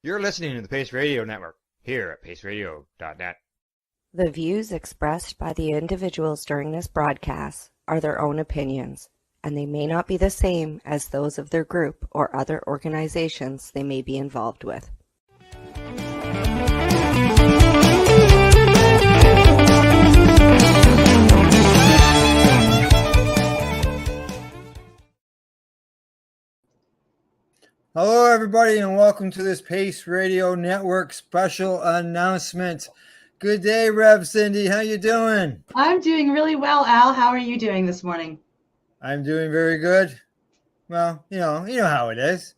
You're listening to the Pace Radio Network here at paceradio.net. The views expressed by the individuals during this broadcast are their own opinions, and they may not be the same as those of their group or other organizations they may be involved with. Hello, everybody, and welcome to this Pace Radio Network special announcement. Good day, Rev Cindy. How you doing? I'm doing really well, Al. How are you doing this morning? I'm doing very good. Well, you know how it is.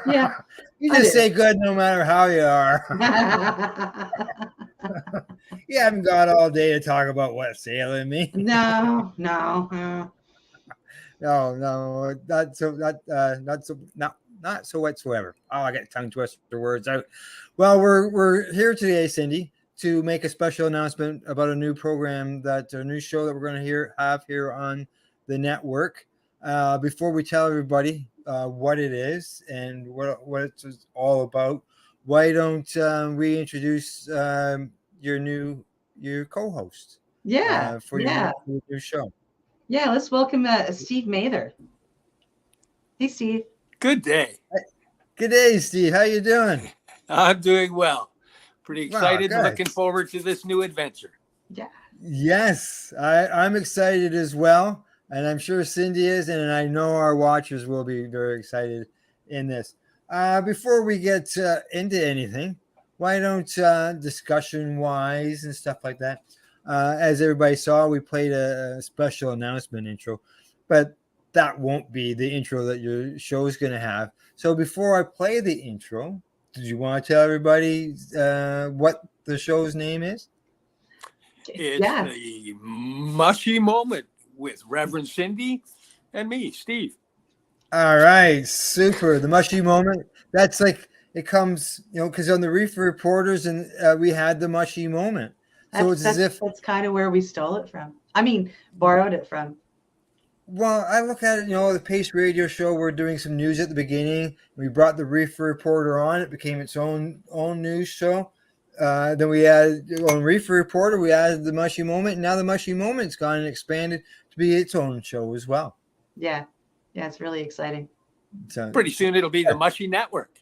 Yeah. You just say good no matter how you are. You haven't got all day to talk about what's ailing me. No, not so whatsoever. Oh, I got tongue twister words out. Well, we're here today, Cindy, to make a special announcement about a new program, a new show that we're going to have here on the network. Before we tell everybody what it is and what it's all about, why don't we introduce your co-host? For your new show. Yeah, let's welcome Steve Mather. Hey, Steve. Good day. Good day, Steve. How you doing? I'm doing well. Pretty excited. Wow, looking forward to this new adventure. Yeah. Yes, I'm excited as well. And I'm sure Cindy is. And I know our watchers will be very excited in this. Before we get into anything, why don't discussion-wise and stuff like that, as everybody saw, we played a special announcement intro. But that won't be the intro that your show is going to have. So before I play the intro, did you want to tell everybody what the show's name is? It's the Mushy Moment with Reverend Cindy and me, Steve. All right, super. The Mushy Moment. That's like it comes, because on the Reefer Reporters, and we had the Mushy Moment. So it's as if that's kind of where we stole it from. I mean, borrowed it from. Well, I look at it, the Pace Radio show, we're doing some news at the beginning. We brought the Reefer Reporter on. It became its own news show. Then we added, on Reefer Reporter, we added the Mushy Moment. And now the Mushy Moment's gone and expanded to be its own show as well. Yeah, it's really exciting. So, pretty soon it'll be the Mushy Network.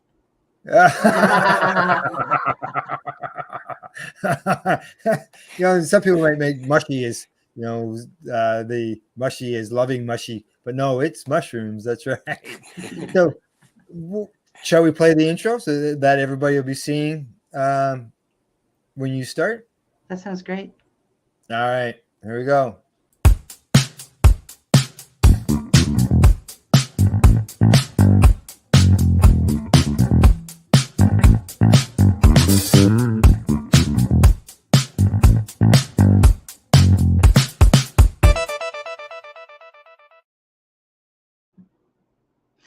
Some people might make mushy as the mushy is loving mushy, but no, it's mushrooms. That's right. So shall we play the intro so that everybody will be seeing when you start? That sounds great. All right, here we go.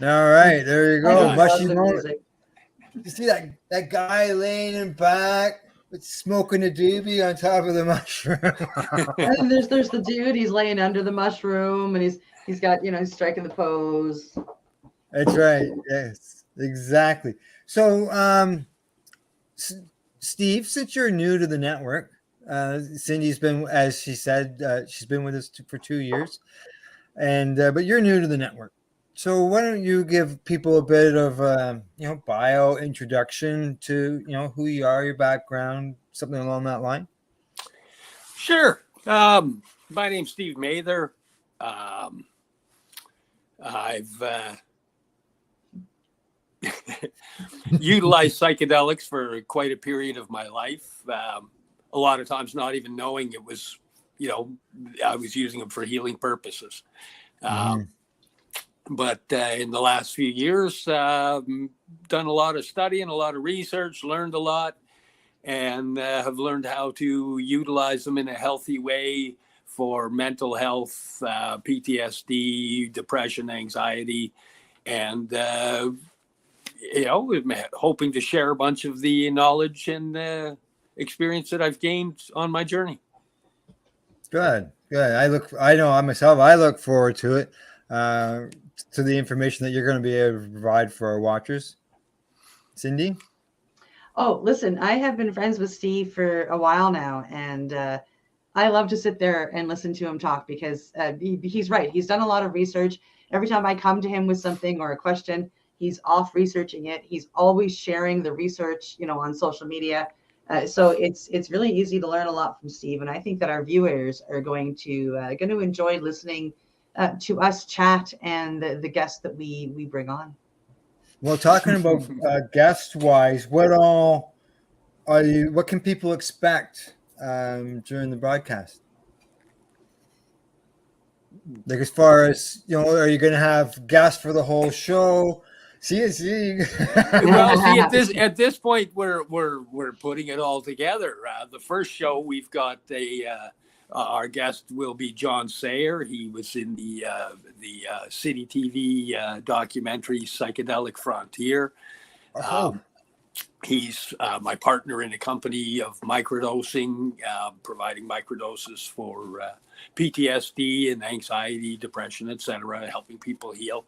All right, there you go. Mushy Moment. You see that guy laying in back with smoking a doobie on top of the mushroom. And there's the dude. He's laying under the mushroom, and he's got he's striking the pose. That's right. Yes, exactly. So, Steve, since you're new to the network, Cindy's been, as she said, she's been with us for 2 years, and but you're new to the network. So why don't you give people a bit of bio introduction to who you are, your background, something along that line? Sure. My name's Steve Mather. I've utilized psychedelics for quite a period of my life. A lot of times not even knowing it was, I was using them for healing purposes. But in the last few years, done a lot of study and a lot of research, learned a lot, and have learned how to utilize them in a healthy way for mental health, PTSD, depression, anxiety, and hoping to share a bunch of the knowledge and experience that I've gained on my journey. Good. I look forward to it, to the information that you're going to be able to provide for our watchers. Cindy? Oh, listen, I have been friends with Steve for a while now, and I love to sit there and listen to him talk because he's right. He's done a lot of research. Every time I come to him with something or a question, he's off researching it. He's always sharing the research, on social media. So it's really easy to learn a lot from Steve, and I think that our viewers are going to enjoy listening to us chat and the guests that we bring on. Well, talking about guest wise, what can people expect during the broadcast? Like, as far as, are you going to have guests for the whole show? See. Well, see, at this point, we're putting it all together. The first show, we've got our guest will be John Sayer. He was in the City TV documentary Psychedelic Frontier. He's my partner in a company of microdosing, providing microdoses for PTSD and anxiety, depression, etc., helping people heal.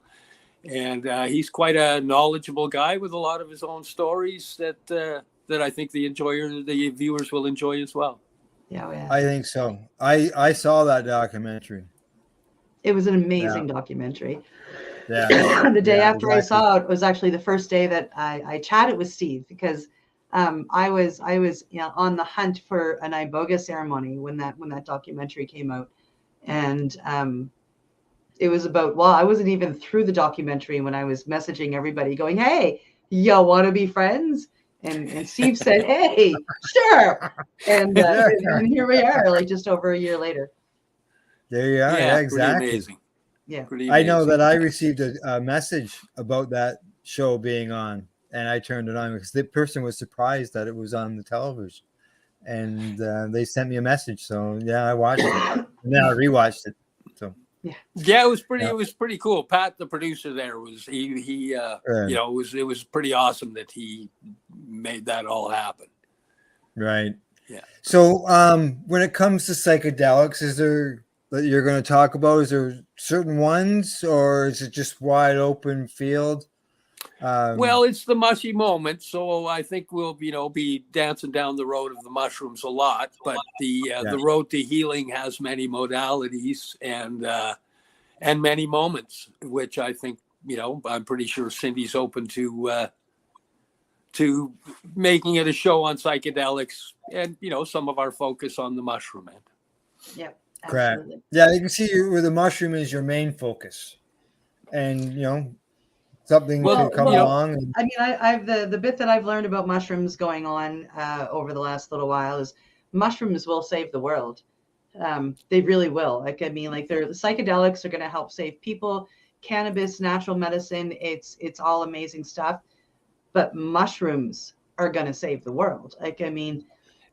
And he's quite a knowledgeable guy with a lot of his own stories that I think the viewers will enjoy as well. Yeah. I think so. I saw that documentary. It was an amazing documentary. Yeah. The day after I saw it was actually the first day that I chatted with Steve, because I was on the hunt for an iboga ceremony when that documentary came out, and it was about, I wasn't even through the documentary when I was messaging everybody going, "Hey, y'all want to be friends?" And Steve said, "Hey, sure." And here we are, like just over a year later. There you are. Yeah, exactly. Pretty amazing. Yeah. Pretty amazing. I know that I received a message about that show being on, and I turned it on because the person was surprised that it was on the television, and they sent me a message. So yeah, I watched it, and then I rewatched it. So yeah, it was pretty. It was pretty cool. Pat, the producer there, was it was pretty awesome that he made that all happen. Right. Yeah. So when it comes to psychedelics, is there that you're going to talk about? Is there certain ones, or is it just wide open field? Well, it's the mushy moment, so I think we'll be dancing down the road of the mushrooms a lot. But the road to healing has many modalities and many moments, which I think I'm pretty sure Cindy's open to making it a show on psychedelics and some of our focus on the mushroom end. Yeah. Correct. Absolutely. Yeah, you can see where the mushroom is your main focus, and something could come along. I mean, I've the bit that I've learned about mushrooms going on over the last little while is mushrooms will save the world. They really will. The psychedelics are going to help save people. Cannabis, natural medicine, it's all amazing stuff. But mushrooms are going to save the world.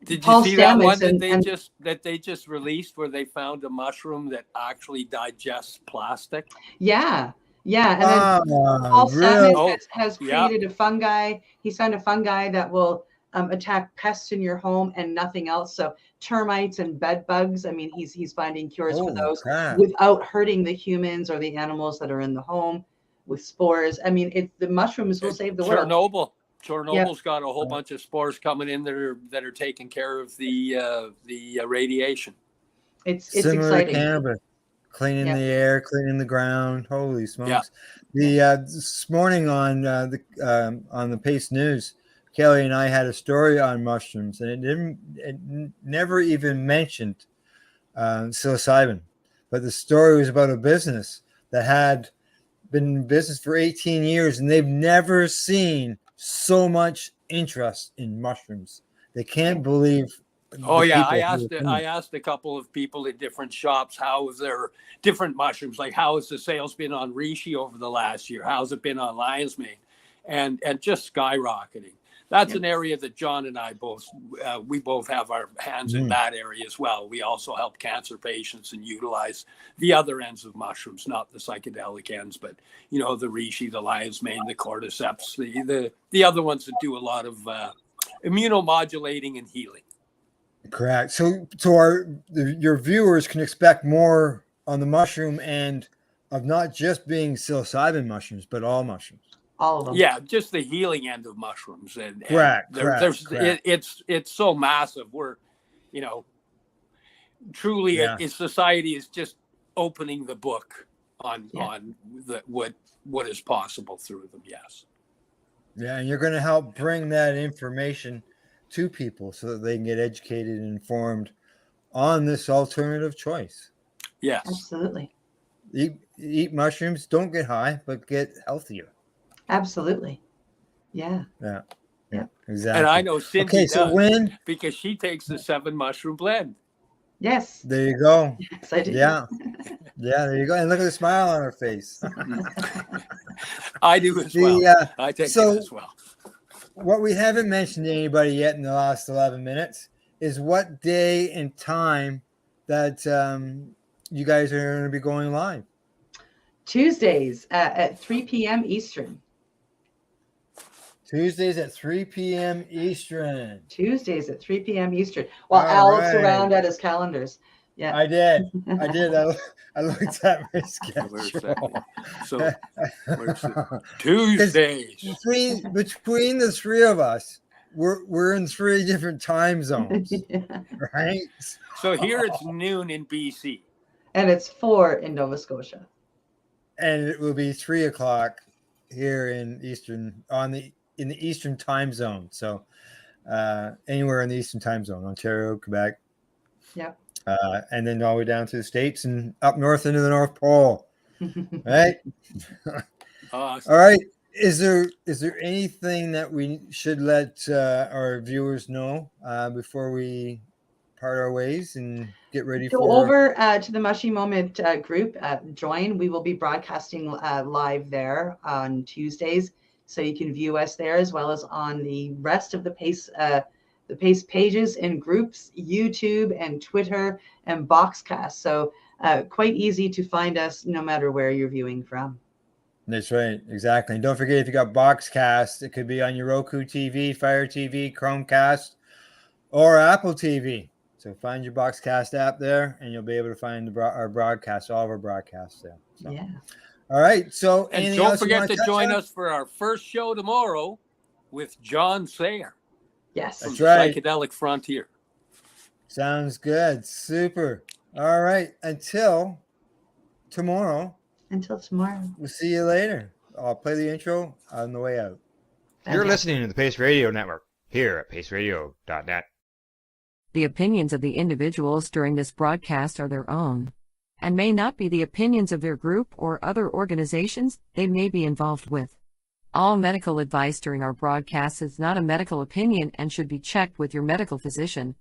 Did Paul you see that one Stamets that they just released where they found a mushroom that actually digests plastic? Yeah. And then Paul Stamets has created a fungi. He's found a fungi that will attack pests in your home and nothing else. So termites and bed bugs. He's finding cures for those without hurting the humans or the animals that are in the home with spores. The mushrooms will save the world. Chernobyl's got a whole bunch of spores coming in that are taking care of the radiation. It's similar exciting. To cannabis, cleaning the air, cleaning the ground. Holy smokes! Yeah. This morning on the Pace News, Kelly and I had a story on mushrooms, and it never even mentioned psilocybin, but the story was about a business that had been in business for 18 years, and they've never seen so much interest in mushrooms. They can't believe. I asked a couple of people at different shops how their different mushrooms, like how has the sales been on reishi over the last year? How's it been on lion's mane? And just skyrocketing. That's an area that John and I both have our hands in that area as well. We also help cancer patients and utilize the other ends of mushrooms, not the psychedelic ends, but the reishi, the lion's mane, the cordyceps, the other ones that do a lot of immunomodulating and healing. Correct. So your viewers can expect more on the mushroom end of not just being psilocybin mushrooms, but all mushrooms. all of them. Yeah, just the healing end of mushrooms, and Correct, there's correct. it's so massive. We're, you know, truly, Yeah. society is just opening the book on Yeah. on what is possible through them. Yes. Yeah, and you're going to help bring that information to people so that they can get educated and informed on this alternative choice. Yes. Absolutely. Eat mushrooms, don't get high, but get healthier. Absolutely. Yeah. Yeah, Yeah. exactly. And I know Cindy Okay, so does, when because she takes the 7 mushroom blend. Yes. there you go. Yes, I do. Yeah, there you go. And look at the smile on her face. I do as well. I take so- it as well. What we haven't mentioned to anybody yet in the last 11 minutes is what day and time that you guys are going to be going live. Tuesdays at 3 p.m. Eastern. Tuesdays at 3 p.m. Eastern. Tuesdays at 3 p.m. Eastern. While All Al looks right. around at his calendars. Yeah. I did. I looked at my Where's schedule. that? So where's it? Tuesdays. Between the three of us, we're in 3 different time zones, right? So here it's noon in BC. And it's 4 in Nova Scotia. And it will be 3 o'clock here in in the Eastern time zone. So anywhere in the Eastern time zone, Ontario, Quebec. Yep. And then all the way down to the States and up north into the North Pole. Right. Awesome. All right. Is there anything that we should let our viewers know before we part our ways and get ready Go for over to the Mushy Moment group. Join. We will be broadcasting live there on Tuesdays, so you can view us there as well as on the rest of the Pace pages and groups, YouTube and Twitter and Boxcast. So quite easy to find us no matter where you're viewing from. That's right. Exactly. And don't forget, if you got Boxcast, it could be on your Roku TV, Fire TV, Chromecast, or Apple TV. So find your Boxcast app there, and you'll be able to find our broadcasts, all of our broadcasts there. So. Yeah. All right. So, And anything don't else you forget wanna to touch join on? us for our first show tomorrow with John Sayer Yes. from That's right. Psychedelic Frontier. Sounds good. Super. All right. Until tomorrow, Until tomorrow. we'll see you later. I'll play the intro on the way out. You're Fantastic. listening to the Pace Radio Network here at paceradio.net. The opinions of the individuals during this broadcast are their own, and may not be the opinions of their group or other organizations they may be involved with. All medical advice during our broadcast is not a medical opinion and should be checked with your medical physician.